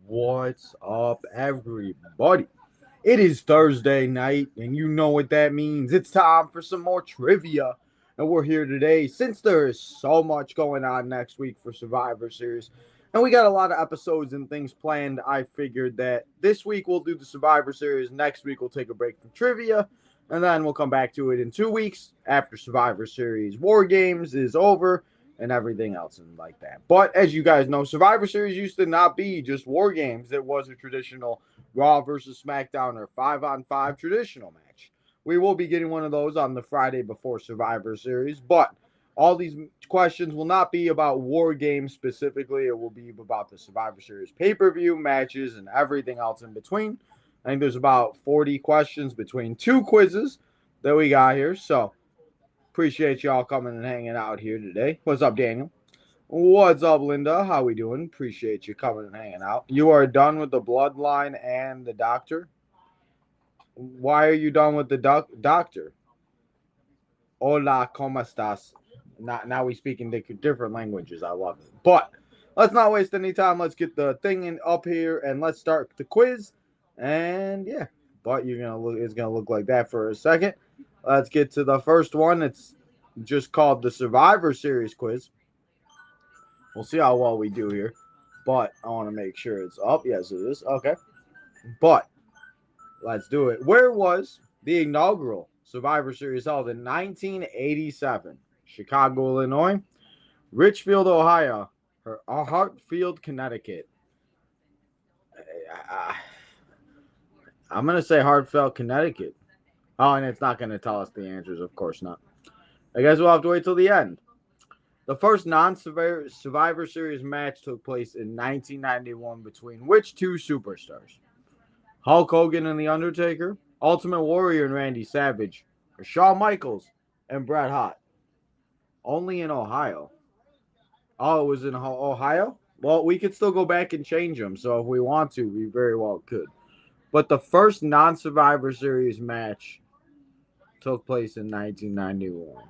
What's up, everybody? It is Thursday night, and you know what that means. It's time for some more trivia. And we're here today since there is so much going on next week for Survivor Series. And we got a lot of episodes and things planned. I figured that this week we'll do the Survivor Series. Next week we'll take a break from trivia. And then we'll come back to it in 2 weeks after Survivor Series War Games is over and everything else and like that. But as you guys know, Survivor Series used to not be just war games. It was a traditional Raw versus SmackDown or 5-on-5 traditional match. We will be getting one of those on the Friday before Survivor Series, but all these questions will not be about war games specifically. It will be about the Survivor Series pay-per-view matches and everything else in between. I think there's about 40 questions between two quizzes that we got here. So appreciate y'all coming and hanging out here today. What's up, Daniel? What's up, Linda? How we doing? Appreciate you coming and hanging out. You are done with the bloodline and the doctor? Why are you done with the doctor? Hola, ¿cómo estás? Now we speak in different languages. I love it. But let's not waste any time. Let's get the thing up here and let's start the quiz. And yeah, but it's gonna look like that for a second. Let's get to the first one. It's just called the Survivor Series quiz. We'll see how well we do here. But I want to make sure it's up. Yes, it is. Okay. But let's do it. Where was the inaugural Survivor Series held in 1987? Chicago, Illinois, Richfield, Ohio, or Hartfield, Connecticut. I'm going to say Hartfield, Connecticut. Oh, and it's not going to tell us the answers. Of course not. I guess we'll have to wait till the end. The first non-Survivor Series match took place in 1991 between which two superstars? Hulk Hogan and The Undertaker, Ultimate Warrior and Randy Savage, or Shawn Michaels and Bret Hart? Only in Ohio. Oh, it was in Ohio? Well, we could still go back and change them, so if we want to, we very well could. But the first non-Survivor Series match took place in 1991.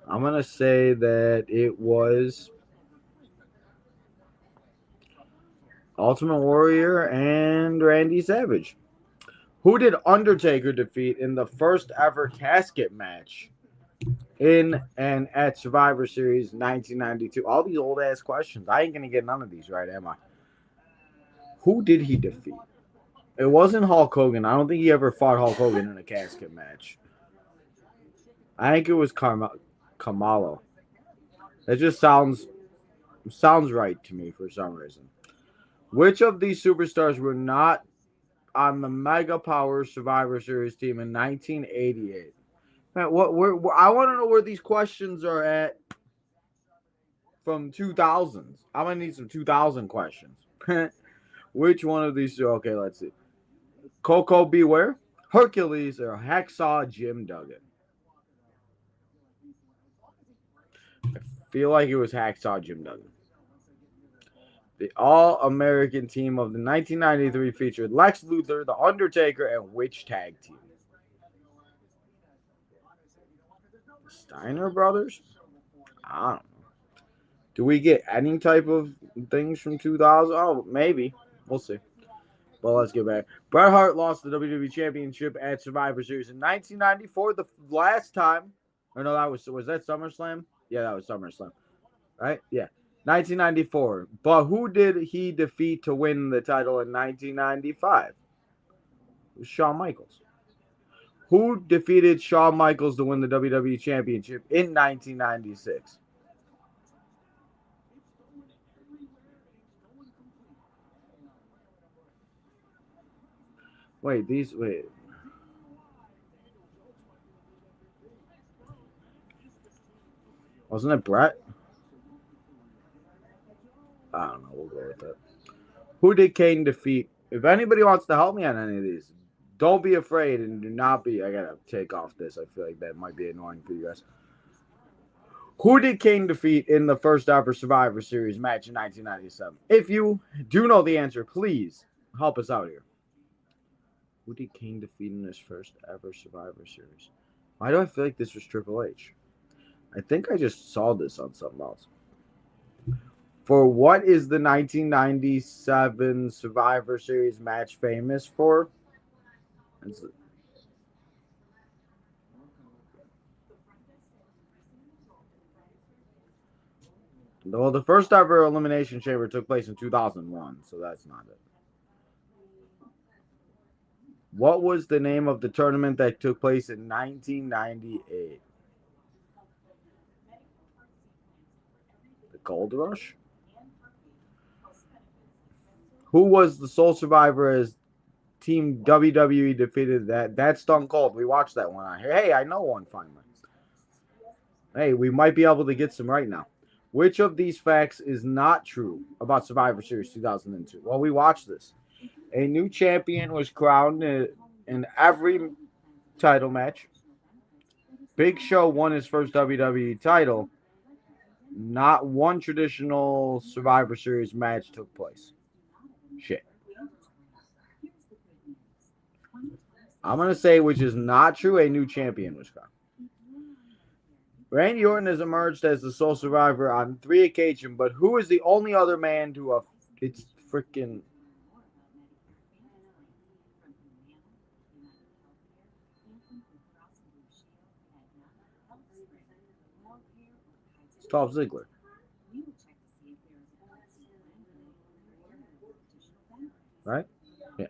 I'm going to say that it was Ultimate Warrior and Randy Savage. Who did Undertaker defeat in the first ever casket match in and at Survivor Series 1992? All these old ass questions. I ain't going to get none of these right, am I? Who did he defeat? It wasn't Hulk Hogan. I don't think he ever fought Hulk Hogan in a casket match. I think it was Kamalo. That just sounds right to me for some reason. Which of these superstars were not on the Mega Power Survivor Series team in 1988? Man, I want to know where these questions are at from 2000s. I'm gonna need some 2000 questions. Which one of these? Okay, let's see. Coco Beware, Hercules, or Hacksaw Jim Duggan? I feel like it was Hacksaw Jim Duggan. The All-American team of the 1993 featured Lex Luthor, The Undertaker, and which tag team? The Steiner Brothers? I don't know. Do we get any type of things from 2000? Oh, maybe. We'll see. Well, let's get back. Bret Hart lost the WWE Championship at Survivor Series in 1994. The last time, or no, was that SummerSlam? Yeah, that was SummerSlam, right? Yeah, 1994. But who did he defeat to win the title in 1995? It was Shawn Michaels. Who defeated Shawn Michaels to win the WWE Championship in 1996? Wait. Wasn't it Bret? I don't know. We'll go with that. Who did Kane defeat? If anybody wants to help me on any of these, don't be afraid and do not be. I gotta take off this. I feel like that might be annoying for you guys. Who did Kane defeat in the first ever Survivor Series match in 1997? If you do know the answer, please help us out here. Who did Kane defeat in his first ever Survivor Series Why do I feel like this was Triple H? I think I just saw this on something else. For what is the 1997 Survivor Series match famous for? Well, the first ever Elimination Chamber took place in 2001, so that's not it. What was the name of the tournament that took place in 1998? The Gold Rush? Who was the sole survivor as Team WWE defeated that? That's Stone Cold. We watched that one on here. Hey, I know one finally. Hey, we might be able to get some right now. Which of these facts is not true about Survivor Series 2002? Well, we watched this. A new champion was crowned in every title match. Big Show won his first WWE title. Not one traditional Survivor Series match took place. Shit. I'm going to say, which is not true, a new champion was crowned. Randy Orton has emerged as the sole survivor on 3 occasions, but who is the only other man to have... It's freaking... It's Dolph Ziggler. Right? Yeah.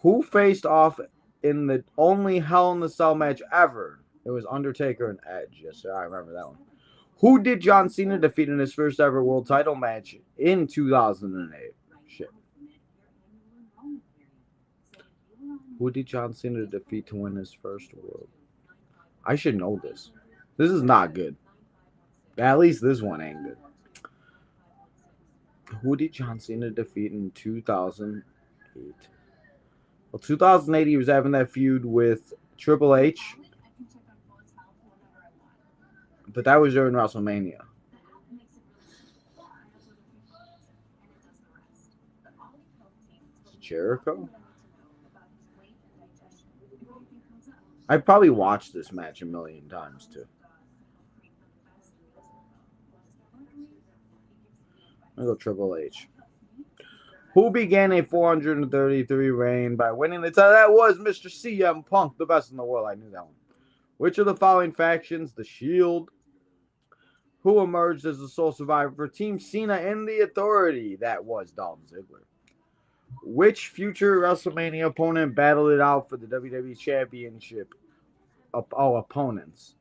Who faced off in the only Hell in the Cell match ever? It was Undertaker and Edge. Yes, sir. I remember that one. Who did John Cena defeat in his first ever world title match in 2008? Shit. Who did John Cena defeat to win his first world? I should know this. This is not good. At least this one ain't good. Who did John Cena defeat in 2008? Well, 2008, he was having that feud with Triple H. But that was during WrestleMania. Jericho? I probably watched this match a million times, too. I'm going to go Triple H. Who began a 433 reign by winning the title? That was Mr. CM Punk, the best in the world. I knew that one. Which of the following factions, the Shield, who emerged as the sole survivor for Team Cena and the Authority? That was Dolph Ziggler. Which future WrestleMania opponent battled it out for the WWE Championship? Opponents.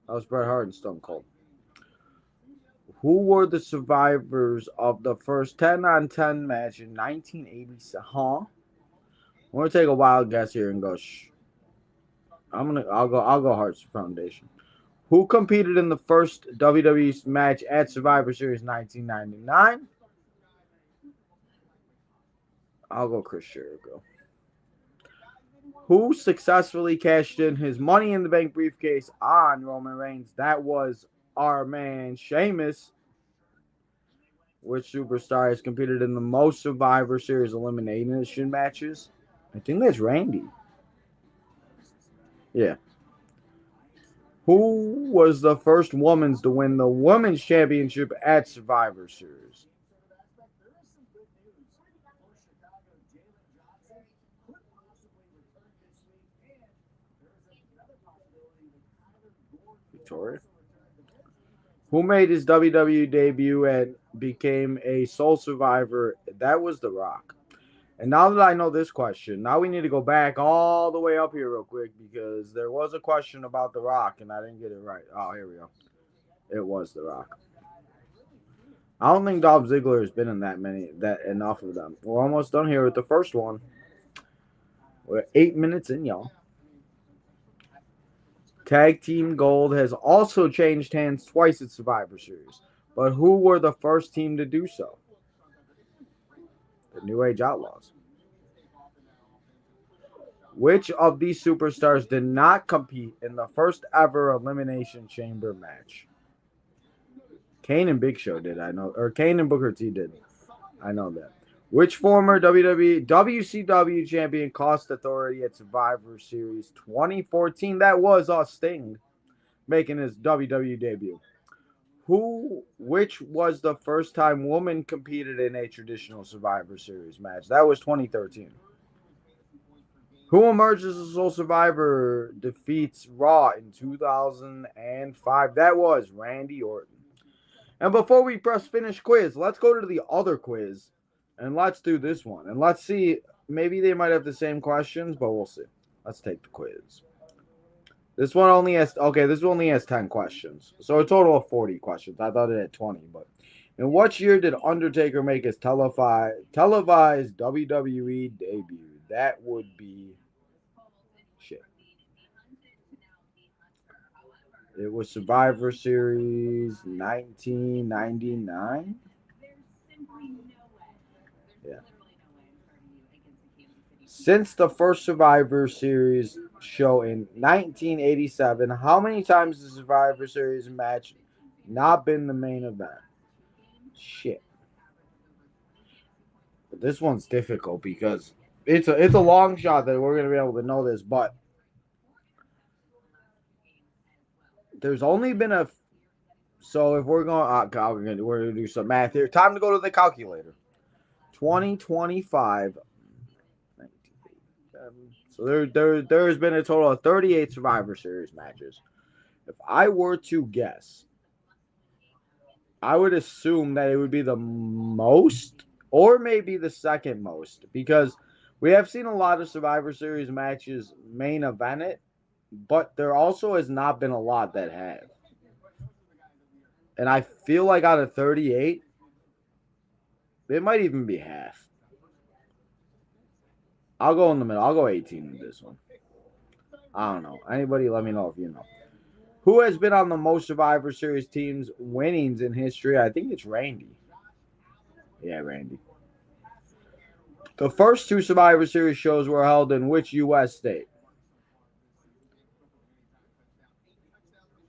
That was Bret Hart and Stone Cold. Who were the survivors of the first 10-on-10 match in 1987? Huh? I'm gonna take a wild guess here and go. I'll go Hart's Foundation. Who competed in the first WWE match at Survivor Series 1999? I'll go Chris Jericho. Who successfully cashed in his Money in the Bank briefcase on Roman Reigns? That was our man Sheamus. Which superstar has competed in the most Survivor Series elimination matches? I think that's Randy. Yeah. Who was the first woman to win the Women's Championship at Survivor Series? Victoria. Who made his WWE debut and became a sole survivor? That was The Rock. And now that I know this question, now we need to go back all the way up here real quick because there was a question about The Rock and I didn't get it right. Oh, here we go. It was The Rock. I don't think Dolph Ziggler has been in that enough of them. We're almost done here with the first one. We're 8 minutes in, y'all. Tag Team Gold has also changed hands twice at Survivor Series. But who were the first team to do so? The New Age Outlaws. Which of these superstars did not compete in the first ever Elimination Chamber match? Kane and Big Show did, I know. Or Kane and Booker T did. I know that. Which former WWE WCW champion cost Authority at Survivor Series 2014? That was Sting making his WWE debut. Which was the first time woman competed in a traditional Survivor Series match? That was 2013. Who emerged as a sole survivor defeats Raw in 2005? That was Randy Orton. And before we press finish quiz, let's go to the other quiz and let's do this one. And let's see, maybe they might have the same questions, but we'll see. Let's take the quiz. This one only has 10 questions. So a total of 40 questions. I thought it had 20, but in what year did Undertaker make his televised WWE debut? That would be shit. It was Survivor Series 1999. Yeah. Since the first Survivor Series show in 1987, how many times has the Survivor Series match not been the main event? Shit. But this one's difficult because it's a long shot that we're gonna be able to know this, but there's only been a. So if we're going, we're gonna do some math here. Time to go to the calculator. 2025. So there's been a total of 38 Survivor Series matches. If I were to guess, I would assume that it would be the most or maybe the second most because we have seen a lot of Survivor Series matches main event it, but there also has not been a lot that have. And I feel like out of 38, it might even be half. I'll go in the middle. I'll go 18 in this one. I don't know. Anybody let me know if you know. Who has been on the most Survivor Series teams winnings in history? I think it's Randy. Yeah, Randy. The first two Survivor Series shows were held in which U.S. state?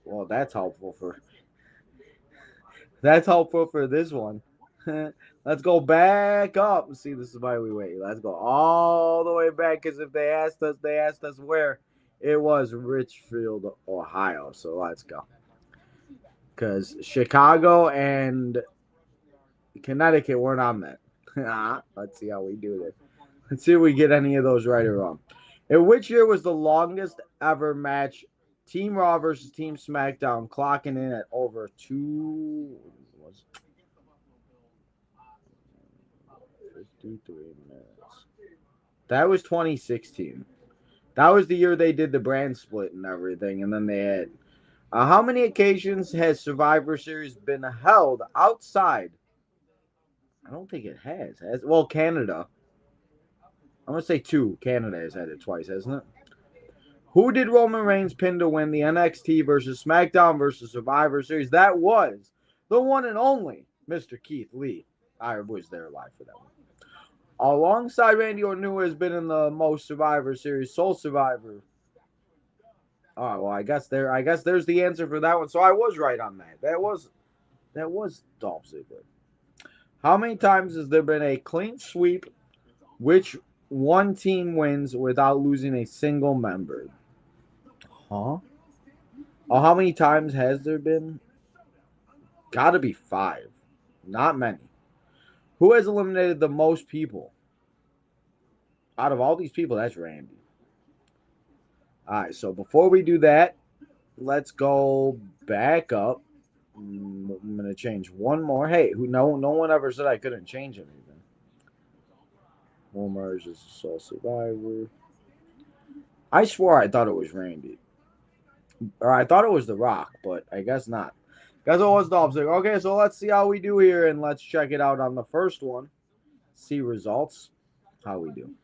Well, that's helpful for this one. Let's go back up and see. This is why we wait. Let's go all the way back because if they asked us where. It was Richfield, Ohio. So let's go. Because Chicago and Connecticut weren't on that. Let's see how we do this. Let's see if we get any of those right or wrong. In which year was the longest ever match Team Raw versus Team SmackDown clocking in at over 53 minutes? That was 2016. That was the year they did the brand split and everything, and then they had. How many occasions has Survivor Series been held outside? I don't think it has. Well, Canada. I'm going to say 2. Canada has had it twice, hasn't it? Who did Roman Reigns pin to win the NXT versus SmackDown versus Survivor Series? That was the one and only Mr. Keith Lee. I was there live for that one. Alongside Randy Orton, who has been in the most Survivor Series, Sole Survivor. Oh, well, I guess there's the answer for that one. So I was right on that. That was Dolph Ziggler. How many times has there been a clean sweep which one team wins without losing a single member? Huh? Oh, how many times has there been? Gotta be 5. Not many. Who has eliminated the most people? Out of all these people, that's Randy. All right, so before we do that, let's go back up. I'm going to change one more. Hey, no one ever said I couldn't change anything. Homer is a sole survivor. I swore I thought it was Randy. Or I thought it was The Rock, but I guess not. Guess it was Dolph Ziggler. Okay, so let's see how we do here, and let's check it out on the first one. See results. How we do.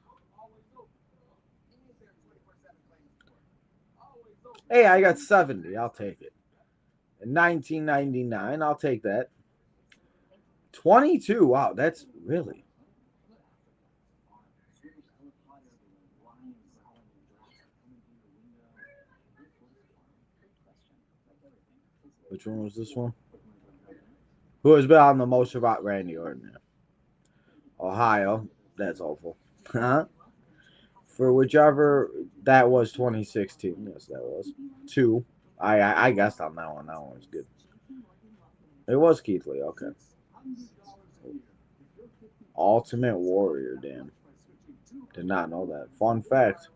Hey, I got 70. I'll take it. In 1999, I'll take that. 22. Wow, that's really. Which one was this one? Who has been on the most about Randy Orton? Ohio. That's awful. Huh? For whichever that was 2016. Yes, that was 2. I guessed on that one. That one was good. It was Keith Lee. Okay. Ultimate Warrior. Damn. Did not know that. Fun fact.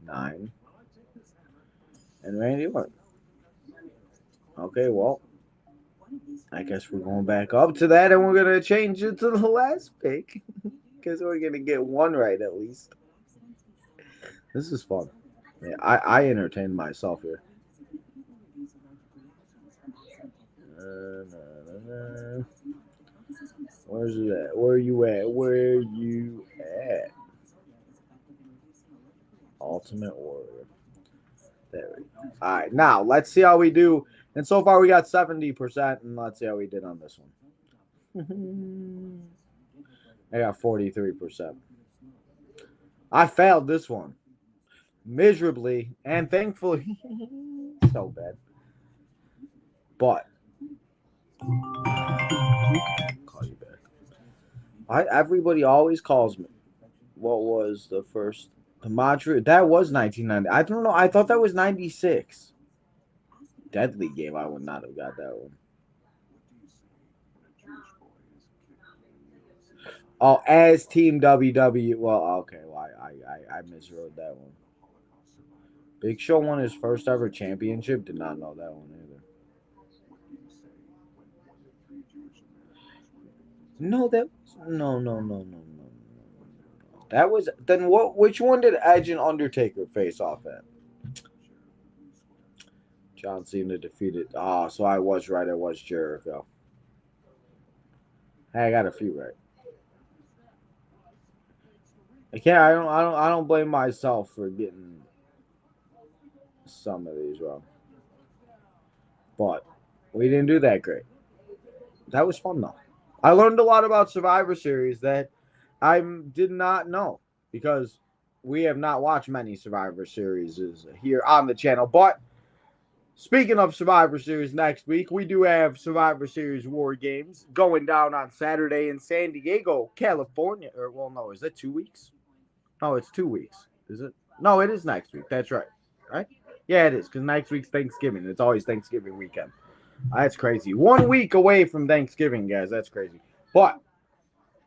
9. And Randy Orton. Okay, well, I guess we're going back up to that, and we're gonna change it to the last pick because we're gonna get one right at least. This is fun. Yeah, I entertain myself here. Where's it at? Where you at? Where you at? Ultimate Warrior. There we go. All right, now let's see how we do. And so far we got 70%, and let's see how we did on this one. I got 43%. I failed this one miserably, and thankfully, so bad. But call you back. Everybody always calls me. What was the first? The Montreal. That was 1990. I don't know. I thought that was 96. Deadly Game. I would not have got that one. Oh, as Team WW. Well, okay. Well, I miswrote that one. Big Show won his first ever championship. Did not know that one either. No, that no. That was then what? Which one did Edge and Undertaker face off at? John Cena defeated. Oh, so I was right. It was Jericho. Hey, I got a few right. I can't. I don't blame myself for getting some of these wrong. But we didn't do that great. That was fun though. I learned a lot about Survivor Series that I did not know because we have not watched many Survivor Series here on the channel. But speaking of Survivor Series next week, we do have Survivor Series War Games going down on Saturday in San Diego, California. Or, well, no, is it 2 weeks? No, it's 2 weeks. Is it? No, it is next week. That's right. Right? Yeah, it is because next week's Thanksgiving. It's always Thanksgiving weekend. That's crazy. 1 week away from Thanksgiving, guys. That's crazy. But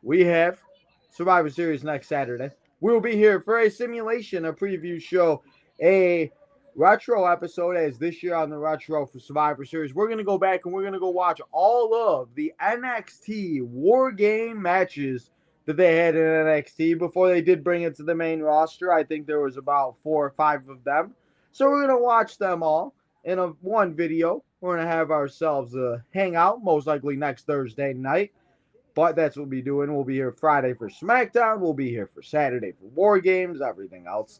we have Survivor Series next Saturday. We'll be here for a simulation, a preview show, a retro episode as this year on the retro for Survivor Series. We're going to go back and we're going to go watch all of the NXT War Game matches that they had in NXT before they did bring it to the main roster. I think there was about 4 or 5 of them. So we're going to watch them all in one video. We're going to have ourselves a hangout, most likely next Thursday night. But that's what we'll be doing. We'll be here Friday for SmackDown. We'll be here for Saturday for War Games, everything else.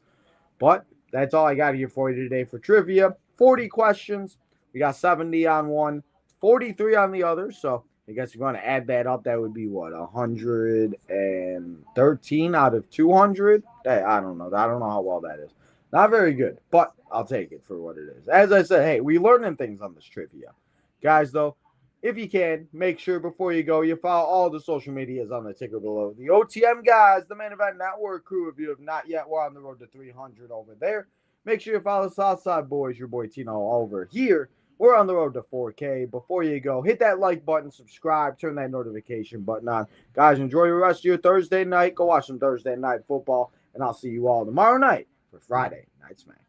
But that's all I got here for you today for trivia. 40 questions. We got 70 on one, 43 on the other. So I guess if you want to add that up, that would be what, 113 out of 200? I don't know. I don't know how well that is. Not very good, but I'll take it for what it is. As I said, hey, we learning things on this trivia. Guys, though, if you can, make sure before you go, you follow all the social medias on the ticker below. The OTM guys, the Main Event Network crew, if you have not yet, we're on the road to 300 over there. Make sure you follow Southside Boys, your boy Tino over here. We're on the road to 4K. Before you go, hit that like button, subscribe, turn that notification button on. Guys, enjoy the rest of your Thursday night. Go watch some Thursday night football, and I'll see you all tomorrow night for Friday Night Smack.